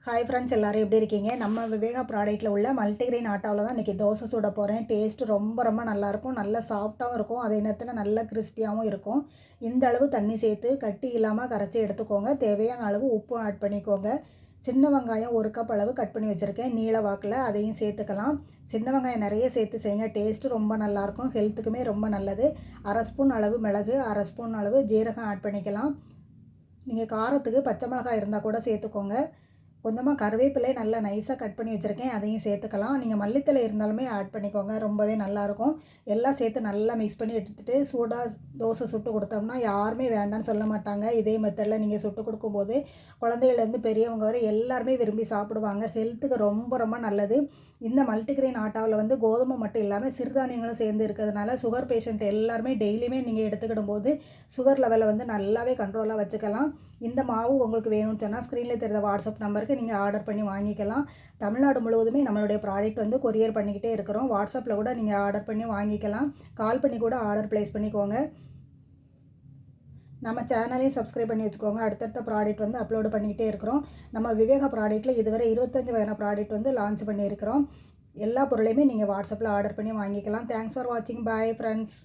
Hi friends, எல்லோரும் எப்படி இருக்கீங்க? நம்ம விவேகா ப்ராடக்ட்டில் உள்ள மல்டிகிரெயின் ஆட்டாவில் தான் இன்றைக்கி தோசை சுட போகிறேன். டேஸ்ட்டு ரொம்ப நல்லாயிருக்கும். நல்ல சாஃப்டாகவும் இருக்கும். அதே நேரத்தில் நல்ல கிறிஸ்பியாகவும் இருக்கும். இந்த அளவு தண்ணி சேர்த்து கட்டி இல்லாமல் கரைச்சி எடுத்துக்கோங்க. தேவையான அளவு உப்பு ஆட் பண்ணிக்கோங்க. சின்ன வெங்காயம் 1 கப் அளவு கட் பண்ணி வச்சுருக்கேன் நீல வாக்கில், அதையும் சேர்த்துக்கலாம். சின்ன வெங்காயம் நிறைய சேர்த்து செய்யுங்க. டேஸ்ட்டு ரொம்ப நல்லாயிருக்கும். ஹெல்த்துக்குமே ரொம்ப நல்லது. 1/2 ஸ்பூன் அளவு மிளகு, 1/2 ஸ்பூன் அளவு ஜீரகம் ஆட் பண்ணிக்கலாம். நீங்கள் காரத்துக்கு பச்சை மிளகாய் இருந்தால் கூட சேர்த்துக்கோங்க. கொஞ்சமாக கருவேப்பிலை நல்லா நைஸாக கட் பண்ணி வச்சுருக்கேன், அதையும் சேர்த்துக்கலாம். நீங்கள் மல்லித்தலை இருந்தாலுமே ஆட் பண்ணிக்கோங்க, ரொம்பவே நல்லாயிருக்கும். எல்லாம் சேர்த்து நல்லா மிக்ஸ் பண்ணி எடுத்துகிட்டு சூடாக தோசை சுட்டு கொடுத்தோம்னா யாருமே வேண்டான்னு சொல்ல மாட்டாங்க. இதே மெத்தடில் நீங்கள் சுட்டு கொடுக்கும்போது குழந்தைகள்லேருந்து பெரியவங்க வரை எல்லாருமே விரும்பி சாப்பிடுவாங்க. ஹெல்த்துக்கு ரொம்ப நல்லது. இந்த மல்டிகிரெயின் ஆட்டாவில் கோதுமை மட்டும் இல்லாமல் சிறுதானியங்களும் சேர்ந்து இருக்கிறதுனால சுகர் பேஷண்ட் எல்லாருமே டெய்லியுமே நீங்கள் எடுத்துக்கிடும் போது சுகர் லெவலை நல்லாவே கண்ட்ரோலாக வச்சுக்கலாம். இந்த மாவு உங்களுக்கு வேணும்னு சொன்னால் ஸ்க்ரீனில் தெரிந்த வாட்ஸ்அப் நம்பருக்கு நீங்கள் ஆர்டர் பண்ணி வாங்கிக்கலாம். தமிழ்நாடு முழுவதுமே நம்மளுடைய ப்ராடக்ட் கொரியர் பண்ணிக்கிட்டே இருக்கிறோம். வாட்ஸ்அப்பில் கூட நீங்கள் ஆர்டர் பண்ணி வாங்கிக்கலாம். கால் பண்ணி கூட ஆர்டர் ப்ளேஸ் பண்ணிக்கோங்க. நம்ம சேனலையும் சப்ஸ்கிரைப் பண்ணி வச்சுக்கோங்க. அடுத்தடுத்த ப்ராடக்ட் அப்லோடு பண்ணிக்கிட்டே இருக்கிறோம். நம்ம விவேகா ப்ராடக்ட்டில் இதுவரை 25 வகையான ப்ராடக்ட் லான்ச் பண்ணியிருக்கிறோம். எல்லா பொருளையுமே நீங்கள் வாட்ஸ்அப்பில் ஆர்டர் பண்ணி வாங்கிக்கலாம். தேங்க்ஸ் ஃபார் வாட்சிங். Bye friends.